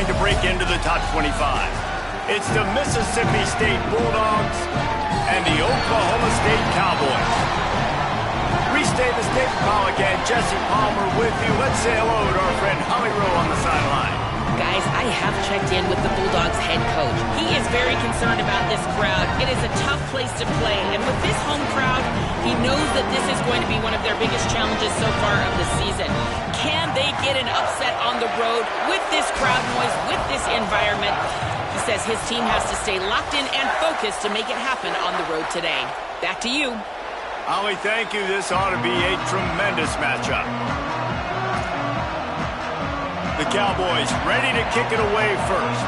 trying to break into the top 25. It's the Mississippi State Bulldogs and the Oklahoma State Cowboys. Reese Davis, Dave Pollock, and Jesse Palmer with you. Let's say hello to our friend Holly Rowe on the sideline. Guys, I have checked in with the Bulldogs head coach. He is very concerned about this crowd. It is a tough place to play, and with this home crowd, he knows that this is going to be one of their biggest challenges so far of the season. Can they get an upset on the road with this crowd noise, with this environment? He says his team has to stay locked in and focused to make it happen on the road today. Back to you. Holly, thank you. This ought to be a tremendous matchup. The Cowboys ready to kick it away first.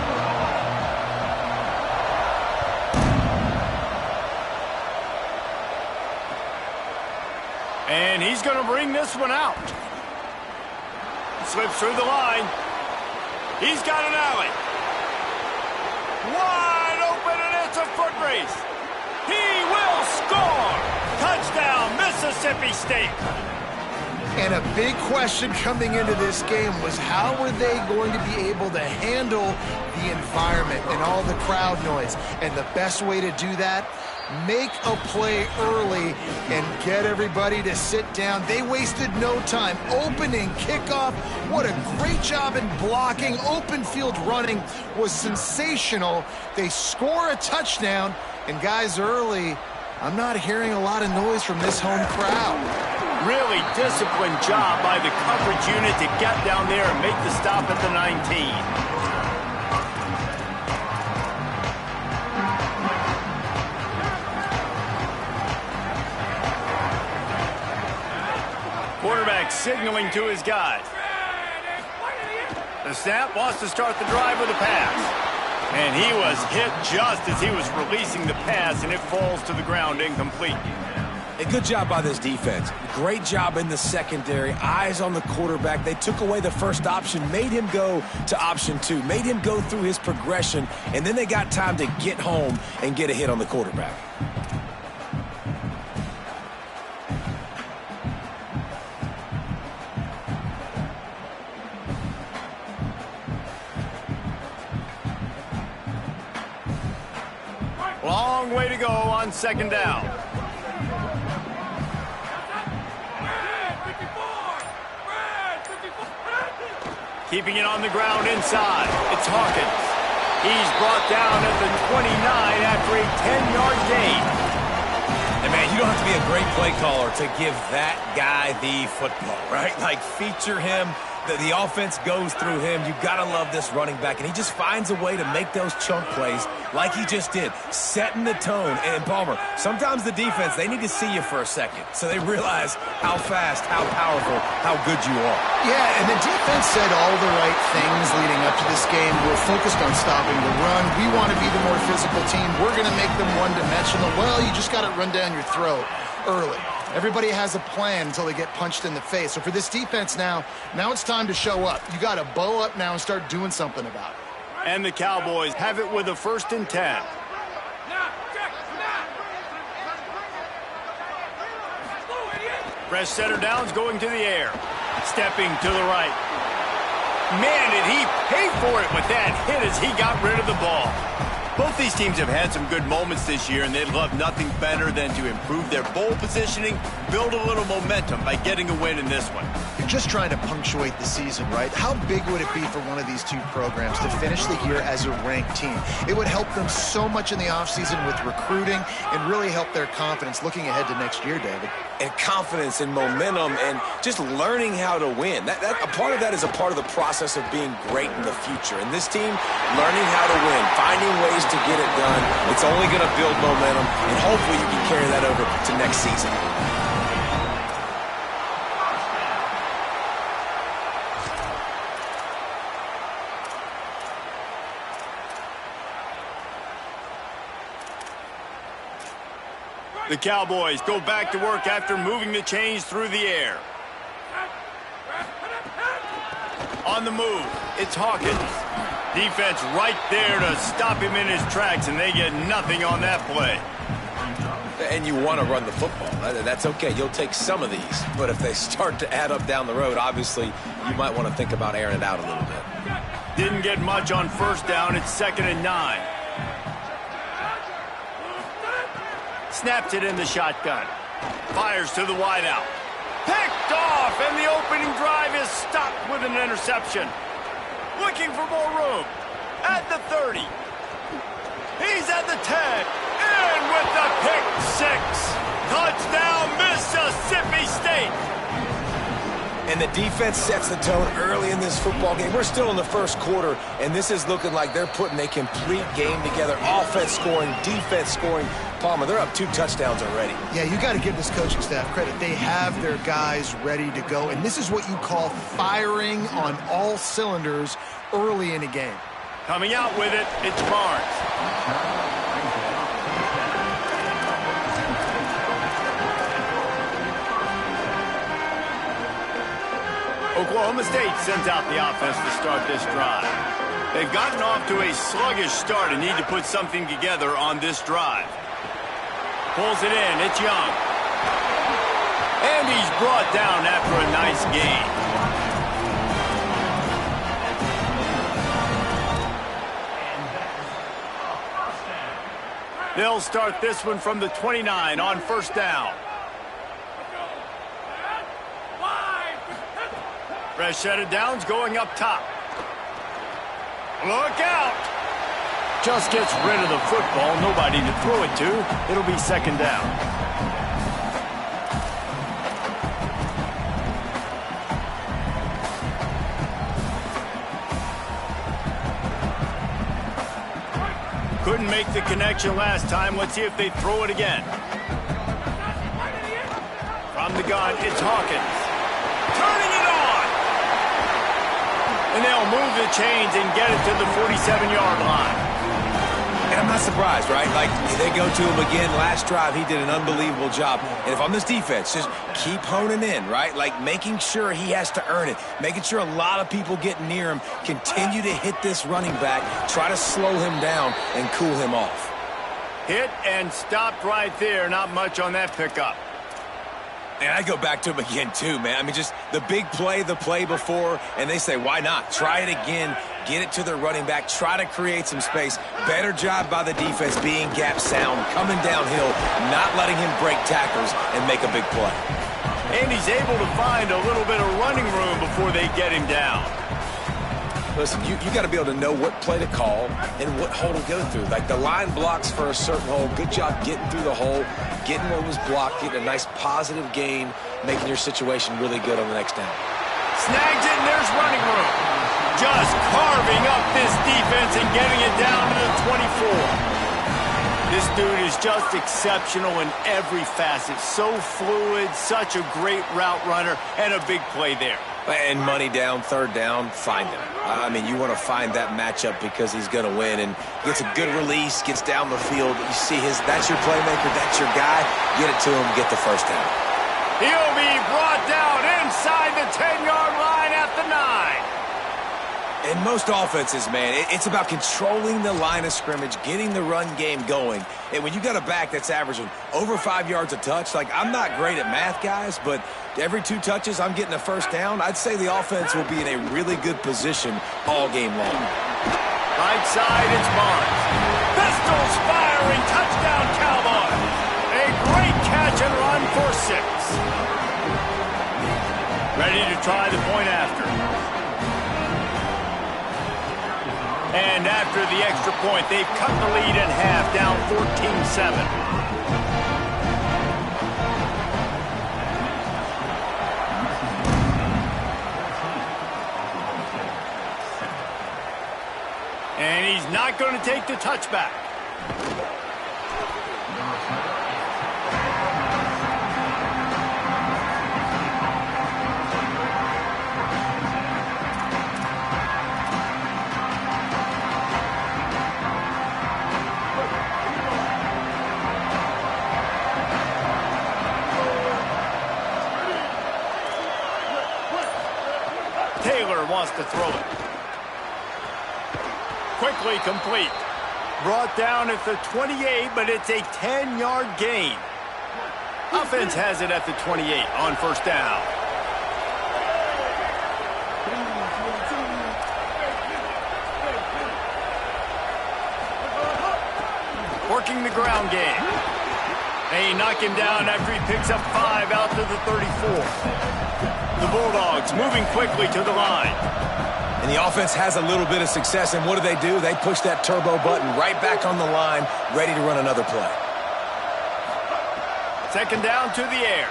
And he's going to bring this one out. Slips through the line. He's got an alley. Wide open, and it's a foot race. He will score. Touchdown, Mississippi State. And a big question coming into this game was how were they going to be able to handle the environment and all the crowd noise? And the best way to do that, make a play early and get everybody to sit down. They wasted no time. Opening, kickoff, what a great job in blocking. Open field running was sensational. They score a touchdown, and guys, early, I'm not hearing a lot of noise from this home crowd. Really disciplined job by the coverage unit to get down there and make the stop at the 19. Quarterback signaling to his guys. The snap wants to start the drive with a pass. And he was hit just as he was releasing the pass, and it falls to the ground incomplete. A good job by this defense. Great job in the secondary. Eyes on the quarterback. They took away the first option, made him go to option 2, made him go through his progression, and then they got time to get home and get a hit on the quarterback. Long way to go on second down. Keeping it on the ground inside. It's Hawkins. He's brought down at the 29 after a 10-yard gain. And, man, you don't have to be a great play caller to give that guy the football, right? Like, feature him. The offense goes through him. You've got to love this running back. And he just finds a way to make those chunk plays like he just did, setting the tone. And, Palmer, sometimes the defense, they need to see you for a second so they realize how fast, how powerful, how good you are. Yeah, and the defense said all the right things leading up to this game. We're focused on stopping the run. We want to be the more physical team. We're going to make them one-dimensional. Well, you just got to run down your throat early. Everybody has a plan until they get punched in the face. So for this defense now it's time to show up. You got to bow up now and start doing something about it. And the Cowboys have it with a 1st and 10. Fresh center downs going to the air. Stepping to the right. Man, did he pay for it with that hit as he got rid of the ball. Both these teams have had some good moments this year, and they'd love nothing better than to improve their bowl positioning, build a little momentum by getting a win in this one. You're just trying to punctuate the season, right? How big would it be for one of these two programs to finish the year as a ranked team? It would help them so much in the offseason with recruiting and really help their confidence looking ahead to next year, David. And confidence and momentum and just learning how to win. A part of that is a part of the process of being great in the future. And this team, learning how to win, finding ways to get it done. It's only going to build momentum, and hopefully you can carry that over to next season. The Cowboys go back to work after moving the chains through the air. On the move, it's Hawkins. Defense right there to stop him in his tracks, and they get nothing on that play. And you want to run the football. That's okay. You'll take some of these. But if they start to add up down the road, obviously, you might want to think about airing it out a little bit. Didn't get much on first down. It's 2nd and 9. Snaps it in the shotgun. Fires to the wideout. Picked off, and the opening drive is stopped with an interception. Looking for more room. At the 30. He's at the 10. In with the pick 6. Touchdown, Mississippi State. And the defense sets the tone early in this football game. We're still in the first quarter, and this is looking like they're putting a complete game together. Offense scoring, defense scoring. Palmer, they're up 2 touchdowns already. Yeah, you got to give this coaching staff credit. They have their guys ready to go, and this is what you call firing on all cylinders early in a game. Coming out with it, it's Barnes. Oklahoma State sends out the offense to start this drive. They've gotten off to a sluggish start and need to put something together on this drive. Pulls it in. It's Young. And he's brought down after a nice gain. They'll start this one from the 29 on first down. Fresh set of downs going up top. Look out! Just gets rid of the football. Nobody to throw it to. It'll be 2nd down. Couldn't make the connection last time. Let's see if they throw it again. From the gun, it's Hawkins. Turning it on! And they'll move the chains and get it to the 47-yard line. And I'm not surprised, right? Like, they go to him again. Last drive, he did an unbelievable job. And if I'm this defense, just keep honing in, right? Like, making sure he has to earn it. Making sure a lot of people get near him. Continue to hit this running back. Try to slow him down and cool him off. Hit and stopped right there. Not much on that pickup. And I go back to him again, too, man. I mean, just the big play, the play before, and they say, why not? Try it again. Get it to the running back. Try to create some space. Better job by the defense being gap sound, coming downhill, not letting him break tackles and make a big play. And he's able to find a little bit of running room before they get him down. Listen, you got to be able to know what play to call and what hole to go through. Like, the line blocks for a certain hole. Good job getting through the hole, getting what was blocked, getting a nice positive gain, making your situation really good on the next down. Snags it, and there's running room. Just carving up this defense and getting it down to the 24. This dude is just exceptional in every facet. So fluid, such a great route runner, and a big play there. And money down, 3rd down, find him. I mean, you want to find that matchup because he's going to win and gets a good release, gets down the field. You see that's your playmaker, that's your guy. Get it to him, get the 1st down. He'll be brought down inside the 10-yard line at the 9. In most offenses, man, it's about controlling the line of scrimmage, getting the run game going. And when you got a back that's averaging over 5 yards a touch, like, I'm not great at math, guys, but every 2 touches I'm getting a 1st down, I'd say the offense will be in a really good position all game long. Right side, it's Barnes. Pistols firing, touchdown Cowboys. A great catch and run for 6. Ready to try the point after. And after the extra point, they've cut the lead in half, down 14-7. And he's not going to take the touchback. Taylor wants to throw it. Quickly complete. Brought down at the 28, but it's a 10-yard gain. Offense has it at the 28 on first down. Working the ground game. They knock him down after he picks up 5 out to the 34. The Bulldogs moving quickly to the line. And the offense has a little bit of success, and what do? They push that turbo button right back on the line, ready to run another play. Second down to the air.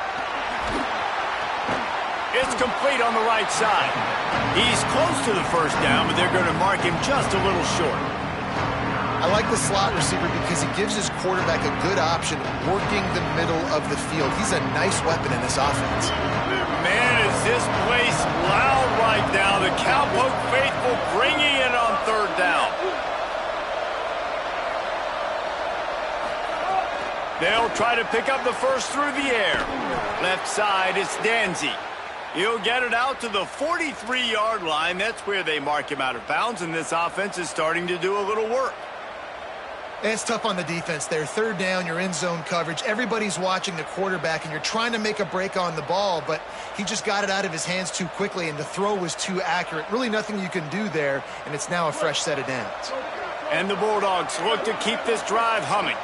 It's complete on the right side. He's close to the first down, but they're going to mark him just a little short. I like the slot receiver because he gives his quarterback a good option working the middle of the field. He's a nice weapon in this offense. Man, is this place loud right now. The Cowpoke faithful bringing it on third down. They'll try to pick up the first through the air. Left side, it's Danzy. He'll get it out to the 43-yard line. That's where they mark him out of bounds, and this offense is starting to do a little work. It's tough on the defense there. Third down, you're in zone coverage. Everybody's watching the quarterback, and you're trying to make a break on the ball, but he just got it out of his hands too quickly, and the throw was too accurate. Really nothing you can do there, and it's now a fresh set of downs. And the Bulldogs look to keep this drive humming.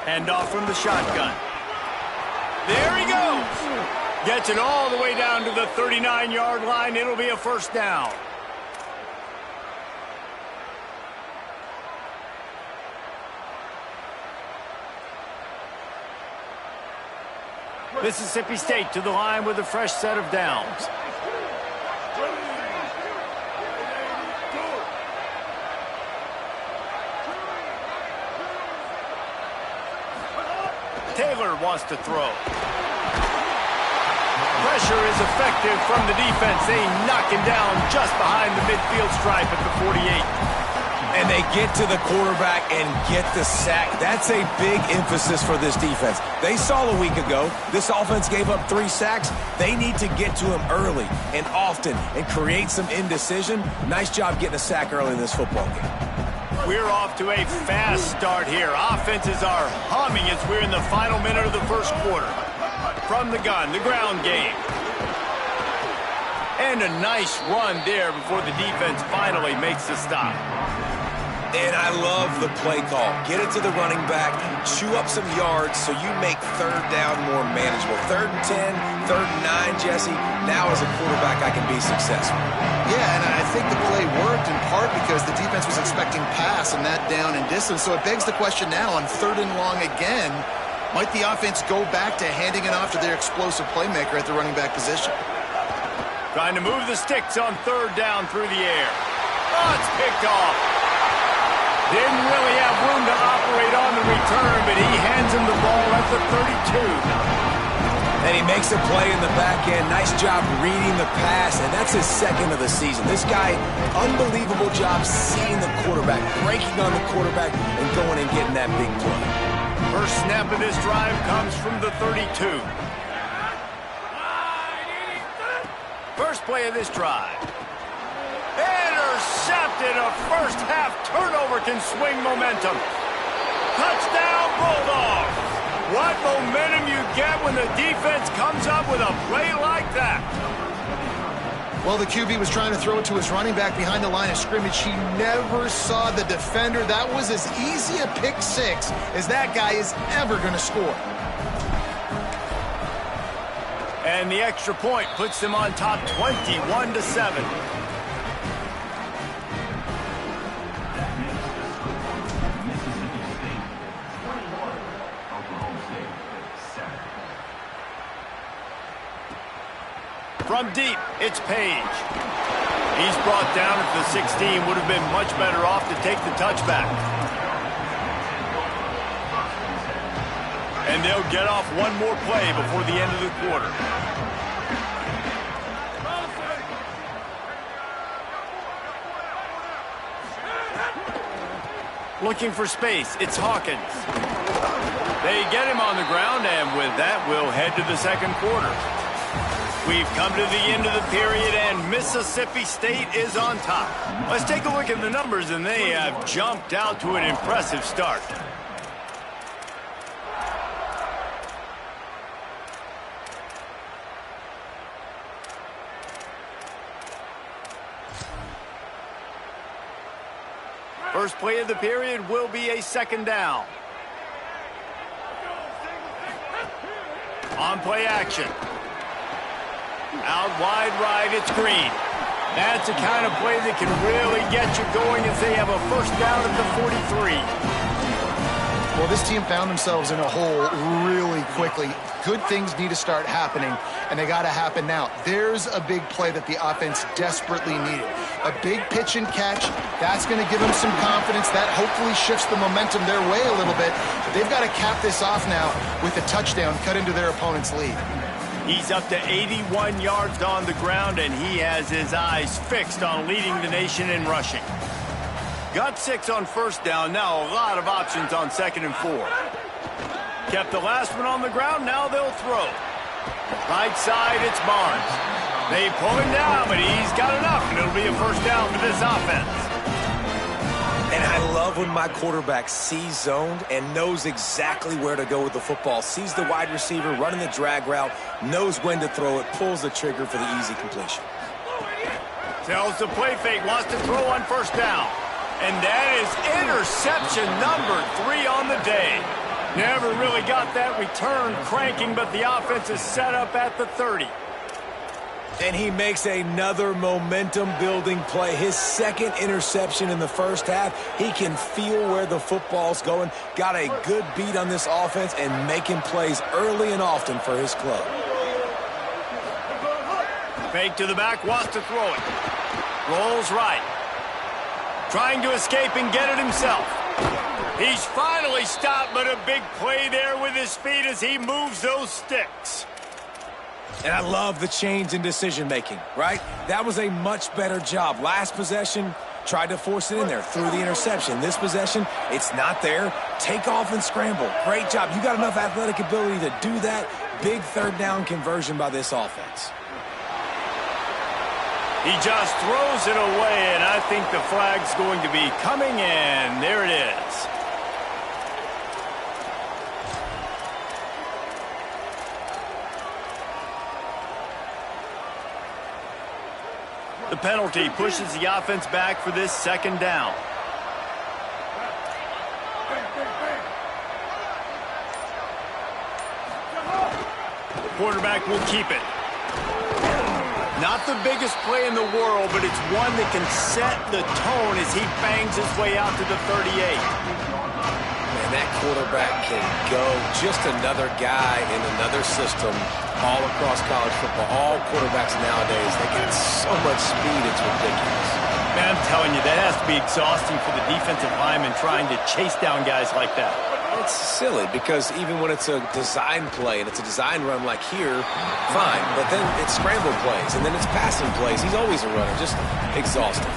Hand off from the shotgun. There he goes. Gets it all the way down to the 39-yard line. It'll be a first down. Mississippi State to the line with a fresh set of downs. Taylor wants to throw. Pressure is effective from the defense. They knock him down just behind the midfield stripe at the 48. And they get to the quarterback and get the sack. That's a big emphasis for this defense. They saw a week ago, this offense gave up 3 sacks. They need to get to him early and often and create some indecision. Nice job getting a sack early in this football game. We're off to a fast start here. Offenses are humming as we're in the final minute of the first quarter. From the gun, the ground game. And a nice run there before the defense finally makes the stop. And I love the play call. Get it to the running back, chew up some yards so you make third down more manageable. 3rd and 10, 3rd and 9, Jesse. Now as a quarterback, I can be successful. Yeah, and I think the play worked in part because the defense was expecting pass and that down and distance. So it begs the question now on 3rd and long again, might the offense go back to handing it off to their explosive playmaker at the running back position? Trying to move the sticks on 3rd down through the air. Oh, it's picked off. Didn't really have room to operate on the return, but he hands him the ball at the 32. And he makes a play in the back end. Nice job reading the pass, and that's his 2nd of the season. This guy, unbelievable job seeing the quarterback, breaking on the quarterback, and going and getting that big play. First snap of this drive comes from the 32. First play of this drive. Intercepted. A first-half turnover can swing momentum. Touchdown, Bulldogs. What momentum you get when the defense comes up with a play like that. Well, the QB was trying to throw it to his running back behind the line of scrimmage. He never saw the defender. That was as easy a pick 6 as that guy is ever going to score. And the extra point puts them on top 21-7. From deep, it's Page. He's brought down at the 16. Would have been much better off to take the touchback. And they'll get off one more play before the end of the quarter. Looking for space, it's Hawkins. They get him on the ground, and with that, we'll head to the second quarter. We've come to the end of the period, and Mississippi State is on top. Let's take a look at the numbers, and they have jumped out to an impressive start. First play of the period will be a second down. On play action. Out wide right, it's Green. That's the kind of play that can really get you going as they have a first down at the 43. Well, this team found themselves in a hole really quickly. Good things need to start happening, and they got to happen now. There's a big play that the offense desperately needed. A big pitch and catch. That's going to give them some confidence. That hopefully shifts the momentum their way a little bit. But they've got to cap this off now with a touchdown cut into their opponent's lead. He's up to 81 yards on the ground, and he has his eyes fixed on leading the nation in rushing. Got 6 on first down. Now a lot of options on 2nd and 4. Kept the last one on the ground. Now they'll throw. Right side, it's Barnes. They pull him down, but he's got enough, and it'll be a first down for this offense. And I love when my quarterback sees zoned and knows exactly where to go with the football. Sees the wide receiver running the drag route, knows when to throw it, pulls the trigger for the easy completion. Tells the play fake, wants to throw on first down. And that is interception number 3 on the day. Never really got that return cranking, but the offense is set up at the 30. And he makes another momentum-building play. His second interception in the first half. He can feel where the football's going. Got a good beat on this offense and making plays early and often for his club. Fake to the back, wants to throw it. Rolls right. Trying to escape and get it himself. He's finally stopped, but a big play there with his feet as he moves those sticks. And I love the change in decision-making, right? That was a much better job. Last possession, tried to force it in there, threw the interception. This possession, it's not there. Take off and scramble. Great job. You got enough athletic ability to do that. Big third down conversion by this offense. He just throws it away, and I think the flag's going to be coming, and there it is. The penalty pushes the offense back for this second down. The quarterback will keep it. Not the biggest play in the world, but it's one that can set the tone as he bangs his way out to the 38. Man, that quarterback can go. Just another guy in another system all across college football. All quarterbacks nowadays, they got so much speed, it's ridiculous. Man, I'm telling you, that has to be exhausting for the defensive lineman trying to chase down guys like that. It's silly because even when it's a design play and it's a design run like here, fine. But then it's scramble plays and then it's passing plays. He's always a runner, just exhausting.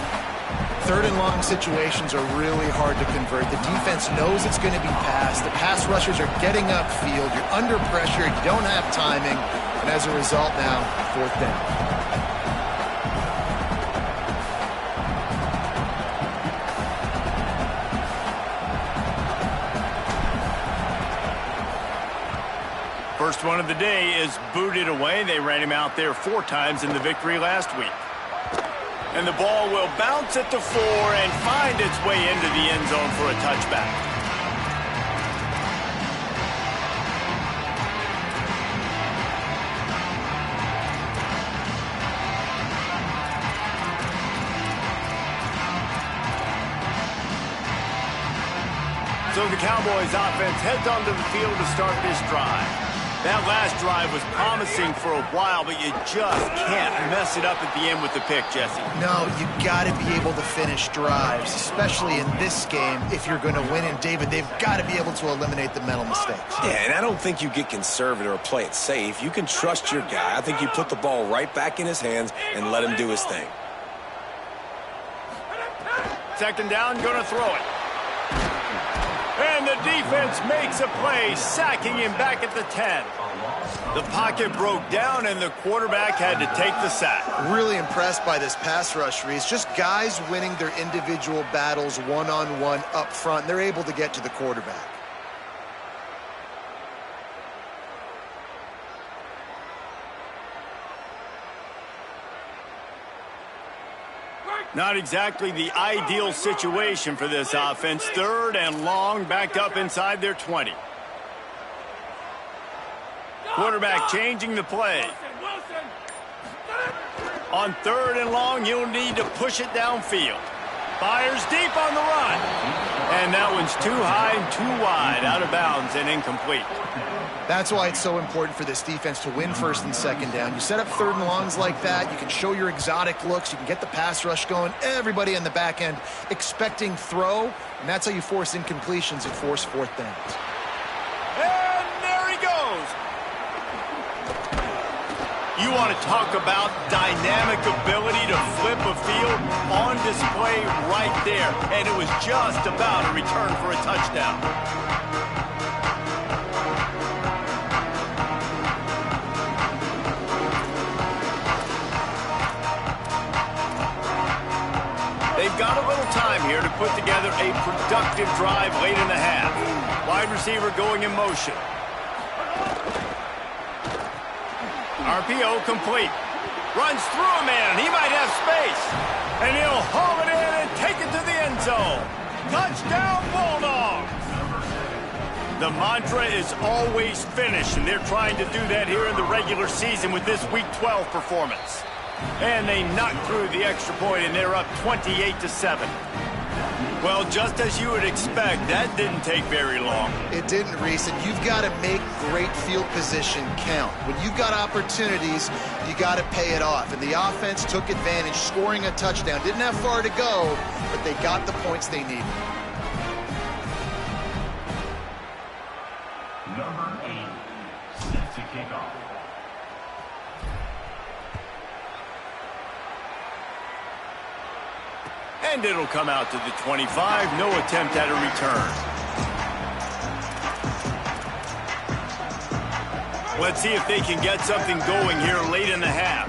Third and long situations are really hard to convert. The defense knows it's going to be passed. The pass rushers are getting upfield. You're under pressure. You don't have timing. And as a result now, fourth down. First one of the day is booted away. They ran him out there 4 times in the victory last week. And the ball will bounce at the 4 and find its way into the end zone for a touchback. So the Cowboys offense heads onto the field to start this drive. That last drive was promising for a while, but you just can't mess it up at the end with the pick, Jesse. No, you got to be able to finish drives, especially in this game. If you're going to win, and David, they've got to be able to eliminate the mental mistakes. Yeah, and I don't think you get conservative or play it safe. You can trust your guy. I think you put the ball right back in his hands and let him do his thing. Second down, going to throw it. And the defense makes a play, sacking him back at the 10. The pocket broke down, and the quarterback had to take the sack. Really impressed by this pass rush, Reese. Just guys winning their individual battles one-on-one up front. They're able to get to the quarterback. Not exactly the ideal situation for this offense. 3rd and long, backed up inside their 20. Quarterback changing the play. On 3rd and long, you'll need to push it downfield. Fires deep on the run. And that one's too high and too wide, out of bounds and incomplete. That's why it's so important for this defense to win 1st and 2nd down. You set up 3rd and longs like that, you can show your exotic looks, you can get the pass rush going, everybody on the back end expecting throw, and that's how you force incompletions and force 4th downs. And there he goes. You want to talk about dynamic ability to flip a field, on display right there, and it was just about a return for a touchdown. They've got a little time here to put together a productive drive late in the half. Wide receiver going in motion. RPO complete. Runs through a man. He might have space. And he'll haul it in and take it to the end zone. Touchdown, Bulldogs! The mantra is always finish, and they're trying to do that here in the regular season with this Week 12 performance. And they knocked through the extra point, and they're up 28-7. Well, just as you would expect, that didn't take very long. It didn't, Reese, and you've got to make great field position count. When you've got opportunities, you got to pay it off. And the offense took advantage, scoring a touchdown. Didn't have far to go, but they got the points they needed. Number 8, set to kick off. And it'll come out to the 25. No attempt at a return. Let's see if they can get something going here late in the half.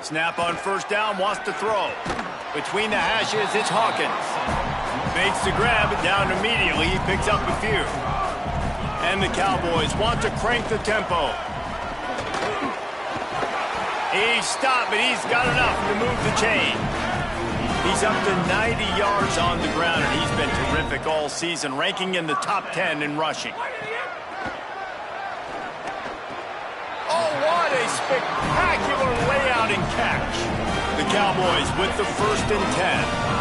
Snap on 1st down, wants to throw. Between the hashes, it's Hawkins. Makes the grab, down immediately. He picks up a few. And the Cowboys want to crank the tempo. He's stopped, but he's got enough to move the chain. He's up to 90 yards on the ground, and he's been terrific all season, ranking in the top 10 in rushing. Oh, what a spectacular layout and catch. The Cowboys with the 1st and 10.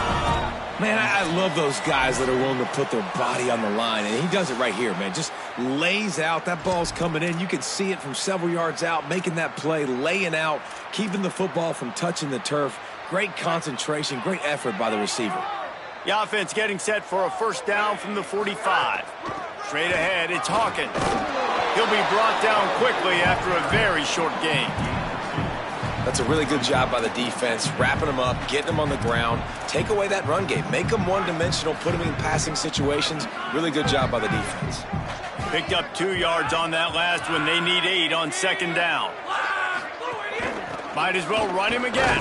Man, I love those guys that are willing to put their body on the line, and he does it right here, man. Just lays out. That ball's coming in. You can see it from several yards out, making that play, laying out, keeping the football from touching the turf. Great concentration, great effort by the receiver. The offense getting set for a 1st down from the 45. Straight ahead, it's Hawkins. He'll be brought down quickly after a very short game. That's a really good job by the defense, wrapping them up, getting them on the ground, take away that run game, make them one-dimensional, put them in passing situations. Really good job by the defense. Picked up 2 yards on that last one. They need 8 on 2nd down. Might as well run him again.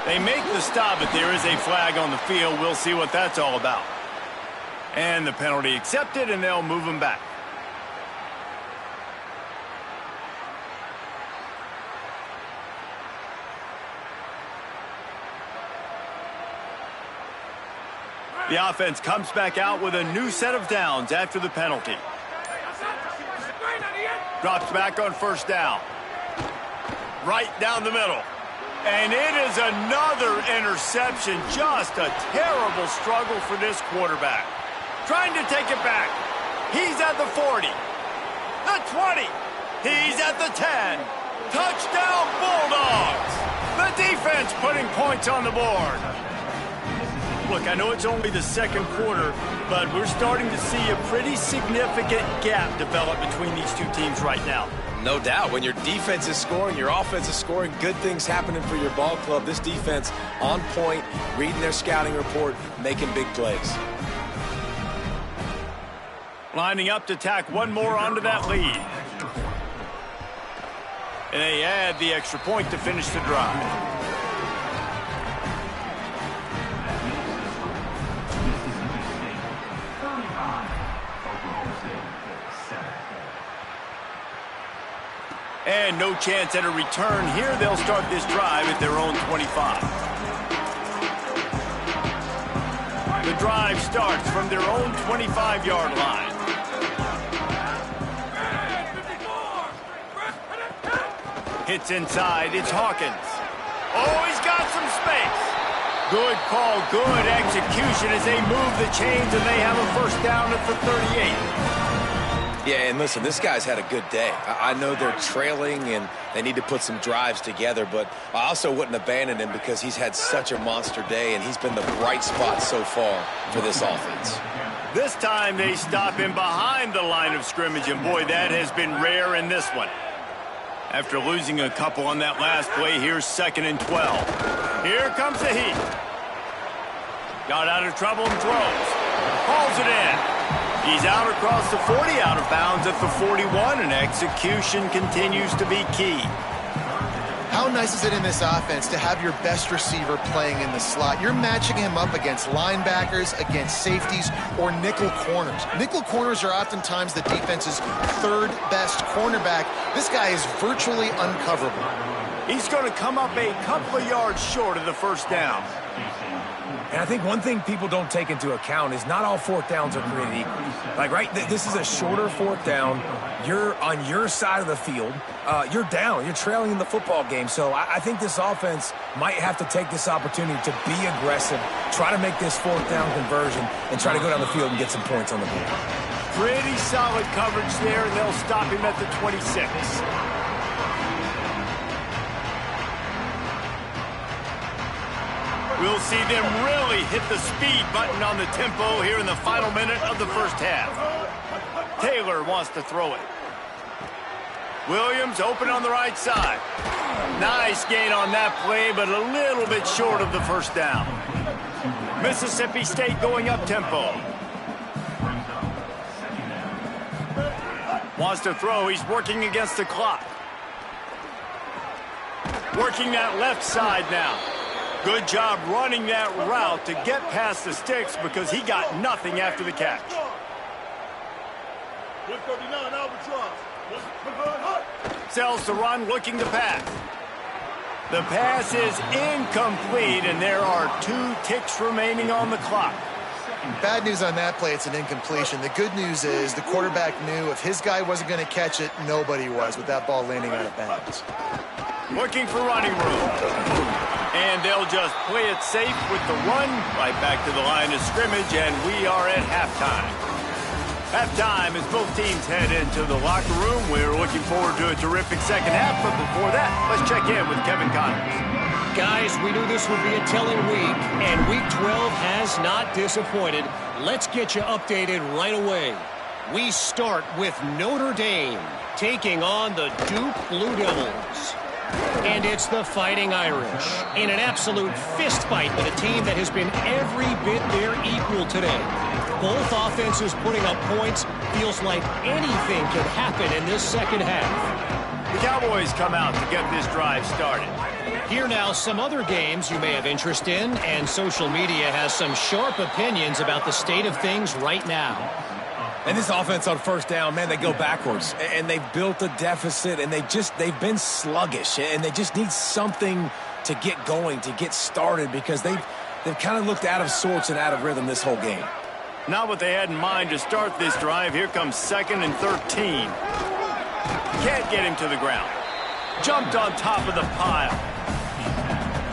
They make the stop, but there is a flag on the field. We'll see what that's all about. And the penalty accepted, and they'll move him back. The offense comes back out with a new set of downs after the penalty. Drops back on 1st down. Right down the middle. And it is another interception. Just a terrible struggle for this quarterback. Trying to take it back. He's at the 40. The 20. He's at the 10. Touchdown, Bulldogs. The defense putting points on the board. Look, I know it's only the 2nd quarter, but we're starting to see a pretty significant gap develop between these two teams right now. No doubt. When your defense is scoring, your offense is scoring, good things happening for your ball club. This defense on point, reading their scouting report, making big plays. Lining up to tack one more onto that lead. And they add the extra point to finish the drive. And no chance at a return here. They'll start this drive at their own 25. The drive starts from their own 25-yard line. Hits inside. It's Hawkins. Oh, he's got some space. Good call, good execution as they move the chains, and they have a first down at the 38. Yeah, and listen, this guy's had a good day. I know they're trailing and they need to put some drives together, but I also wouldn't abandon him because he's had such a monster day, and he's been the bright spot so far for this offense. This time they stop him behind the line of scrimmage, and boy, that has been rare in this one. After losing a couple on that last play, here's 2nd and 12. Here comes the heat. Got out of trouble and throws. Hauls it in. He's out across the 40, out of bounds at the 41, and execution continues to be key. How nice is it in this offense to have your best receiver playing in the slot? You're matching him up against linebackers, against safeties, or nickel corners. Nickel corners are oftentimes the defense's third best cornerback. This guy is virtually uncoverable. He's going to come up a couple of yards short of the first down. And I think one thing people don't take into account is not all fourth downs are created equal. Like, right, this is a shorter fourth down. You're on your side of the field. You're down. You're trailing in the football game. So I think this offense might have to take this opportunity to be aggressive, try to make this fourth down conversion, and try to go down the field and get some points on the board. Pretty solid coverage there, and they'll stop him at the 26. We'll see them really hit the speed button on the tempo here in the final minute of the first half. Taylor wants to throw it. Williams open on the right side. Nice gain on that play, but a little bit short of the first down. Mississippi State going up tempo. Wants to throw. He's working against the clock. Working that left side now. Good job running that route to get past the sticks because he got nothing after the catch. Sells the run, looking to pass. The pass is incomplete, and there are 2 ticks remaining on the clock. Bad news on that play, it's an incompletion. The good news is the quarterback knew if his guy wasn't going to catch it, nobody was with that ball landing out of bounds. Looking for running room. And they'll just play it safe with the run right back to the line of scrimmage, and we are at halftime. Halftime as both teams head into the locker room. We're looking forward to a terrific second half, but before that, let's check in with Kevin Connors. Guys, we knew this would be a telling week, and Week 12 has not disappointed. Let's get you updated right away. We start with Notre Dame taking on the Duke Blue Devils. And it's the Fighting Irish in an absolute fist fight with a team that has been every bit their equal today. Both offenses putting up points. Feels like anything could happen in this second half. The Cowboys come out to get this drive started. Here now, some other games you may have interest in, and social media has some sharp opinions about the state of things right now. And this offense on first down, man, they go backwards. And they've built a deficit, and they've been sluggish. And they just need something to get going, to get started, because they've kind of looked out of sorts and out of rhythm this whole game. Not what they had in mind to start this drive. Here comes 2nd and 13. Can't get him to the ground. Jumped on top of the pile.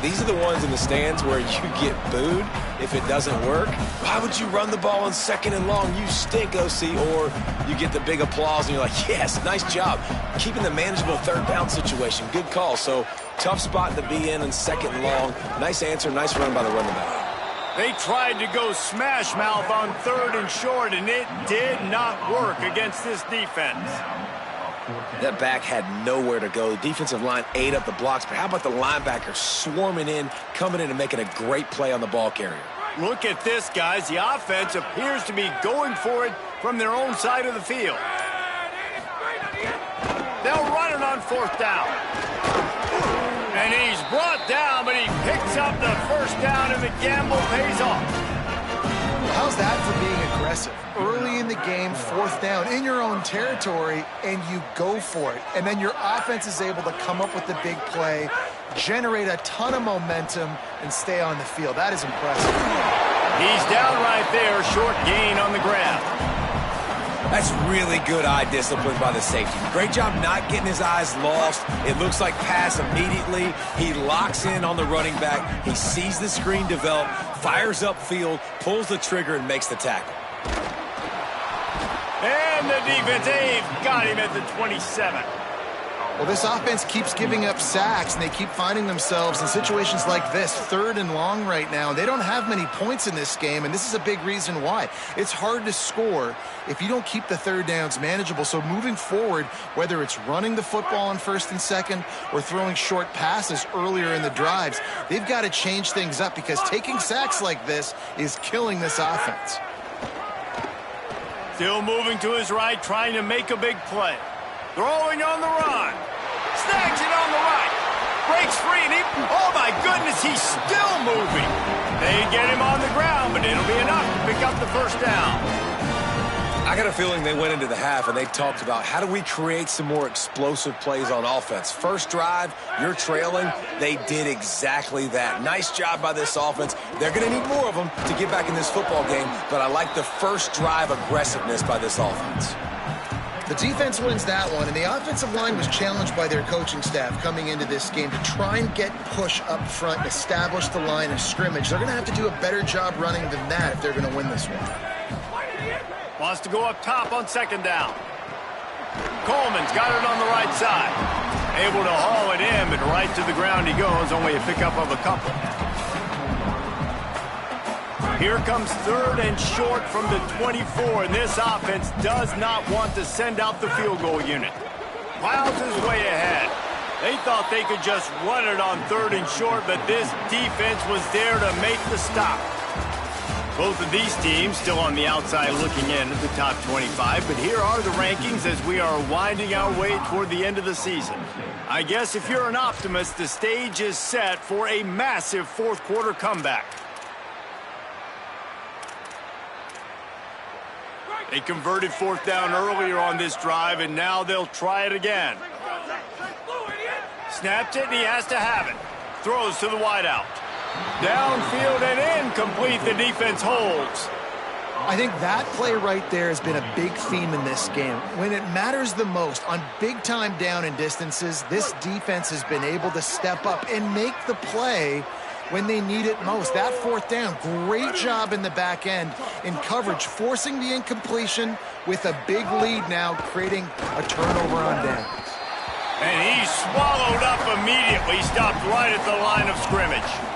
These are the ones in the stands where you get booed if it doesn't work. Why would you run the ball on 2nd and long? You stink, OC. Or you get the big applause and you're like, yes, nice job. Keeping the manageable third down situation. Good call. So tough spot to be in 2nd and long. Nice answer, nice run by the running back. They tried to go smash mouth on 3rd and short, and it did not work against this defense. That back had nowhere to go. The defensive line ate up the blocks, but how about the linebacker swarming in, coming in and making a great play on the ball carrier? Look at this, guys. The offense appears to be going for it from their own side of the field. They'll run it on fourth down. And he's brought down, but he picks up the first down, and the gamble pays off. How's that for being aggressive? Early in the game, fourth down, in your own territory, and you go for it. And then your offense is able to come up with the big play, generate a ton of momentum, and stay on the field. That is impressive. He's down right there, short gain on the grab. That's really good eye discipline by the safety. Great job not getting his eyes lost. It looks like pass immediately. He locks in on the running back. He sees the screen develop, fires upfield, pulls the trigger, and makes the tackle. And the defense, they've got him at the 27. Well, this offense keeps giving up sacks, and they keep finding themselves in situations like this, 3rd and long right now. They don't have many points in this game, and this is a big reason why. It's hard to score if you don't keep the third downs manageable. So moving forward, whether it's running the football on 1st and 2nd or throwing short passes earlier in the drives, they've got to change things up because taking sacks like this is killing this offense. Still moving to his right, trying to make a big play. Throwing on the run. Snags it on the right. Breaks free, and oh my goodness, he's still moving. They get him on the ground, but it'll be enough to pick up the first down. I got a feeling they went into the half and they talked about how do we create some more explosive plays on offense. First drive, you're trailing. They did exactly that. Nice job by this offense. They're going to need more of them to get back in this football game, but I like the first drive aggressiveness by this offense. The defense wins that one, and the offensive line was challenged by their coaching staff coming into this game to try and get push up front and establish the line of scrimmage. They're going to have to do a better job running than that if they're going to win this one. Wants to go up top on 2nd down. Coleman's got it on the right side. Able to haul it in, but right to the ground he goes, only a pickup of a couple. Here comes 3rd and short from the 24, and this offense does not want to send out the field goal unit. Plows his way ahead. They thought they could just run it on 3rd and short, but this defense was there to make the stop. Both of these teams still on the outside looking in at the top 25, but here are the rankings as we are winding our way toward the end of the season. I guess if you're an optimist, the stage is set for a massive 4th quarter comeback. They converted 4th down earlier on this drive, and now they'll try it again. Snapped it, and he has to have it. Throws to the wideout. Downfield and incomplete. The defense holds. I think that play right there has been a big theme in this game. When it matters the most, on big-time down and distances, this defense has been able to step up and make the play when they need it most. That 4th down, great job in the back end in coverage, forcing the incompletion with a big lead now, creating a turnover on downs. And he's swallowed up immediately, stopped right at the line of scrimmage.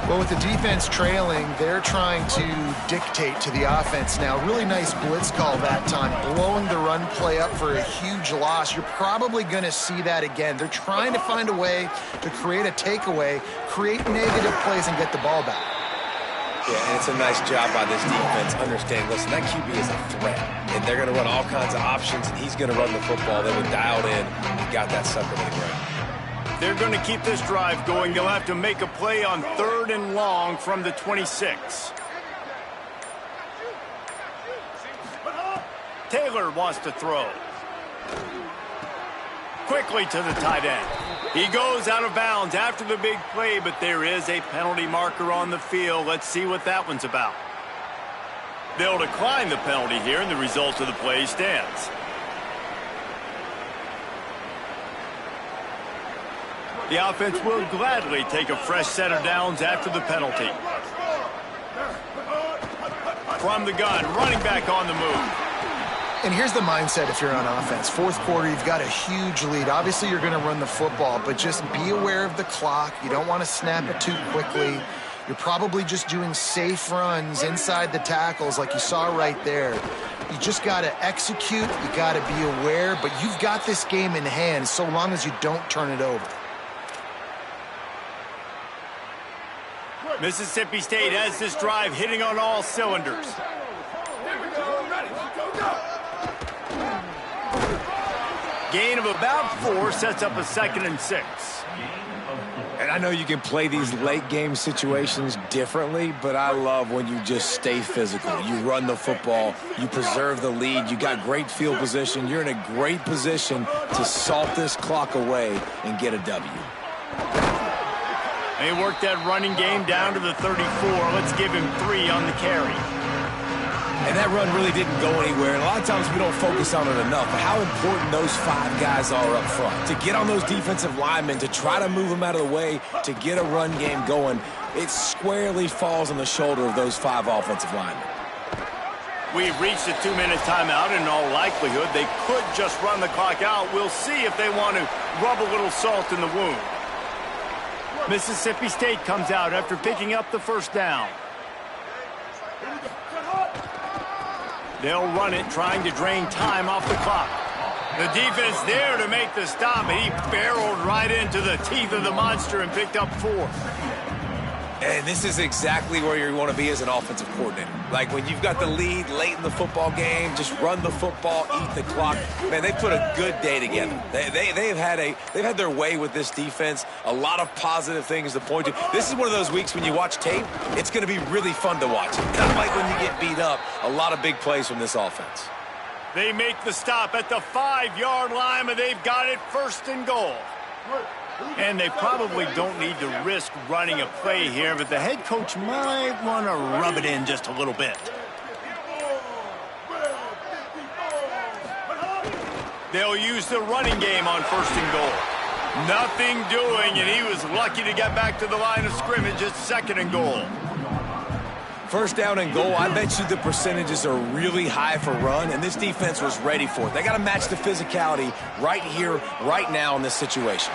Well, with the defense trailing, they're trying to dictate to the offense now. Really nice blitz call that time, blowing the run play up for a huge loss. You're probably going to see that again. They're trying to find a way to create a takeaway, create negative plays, and get the ball back. Yeah, and it's a nice job by this defense. Understand, listen, that QB is a threat, and they're going to run all kinds of options, and he's going to run the football. They were dialed in and got that sucker to the ground. They're going to keep this drive going. They'll have to make a play on 3rd and long from the 26. Taylor wants to throw. Quickly to the tight end. He goes out of bounds after the big play, but there is a penalty marker on the field. Let's see what that one's about. They'll decline the penalty here, and the result of the play stands. The offense will gladly take a fresh set of downs after the penalty. From the gun, running back on the move. And here's the mindset if you're on offense. 4th quarter, you've got a huge lead. Obviously, you're going to run the football, but just be aware of the clock. You don't want to snap it too quickly. You're probably just doing safe runs inside the tackles like you saw right there. You just got to execute. You got to be aware, but you've got this game in hand so long as you don't turn it over. Mississippi State has this drive hitting on all cylinders. Gain of about 4 sets up a 2nd and 6. And I know you can play these late game situations differently, but I love when you just stay physical. You run the football, you preserve the lead, you got great field position. You're in a great position to salt this clock away and get a W. They work that running game down to the 34. Let's give him 3 on the carry. And that run really didn't go anywhere. And a lot of times we don't focus on it enough. But how important those 5 guys are up front. To get on those defensive linemen, to try to move them out of the way, to get a run game going, it squarely falls on the shoulder of those 5 offensive linemen. We've reached a 2-minute timeout. In all likelihood, they could just run the clock out. We'll see if they want to rub a little salt in the wound. Mississippi State comes out after picking up the 1st down. They'll run it, trying to drain time off the clock. The defense there to make the stop, and he barreled right into the teeth of the monster and picked up 4. And this is exactly where you want to be as an offensive coordinator. Like when you've got the lead late in the football game, just run the football, eat the clock. Man, they put a good day together. They've had their way with this defense. A lot of positive things to point to. This is one of those weeks when you watch tape, it's going to be really fun to watch. Not like when you get beat up. A lot of big plays from this offense. They make the stop at the 5-yard line, but they've got it 1st and goal. And they probably don't need to risk running a play here, but the head coach might want to rub it in just a little bit. They'll use the running game on 1st and goal. Nothing doing, and he was lucky to get back to the line of scrimmage at 2nd and goal. 1st down and goal, I bet you the percentages are really high for run, and this defense was ready for it. They got to match the physicality right here, right now in this situation.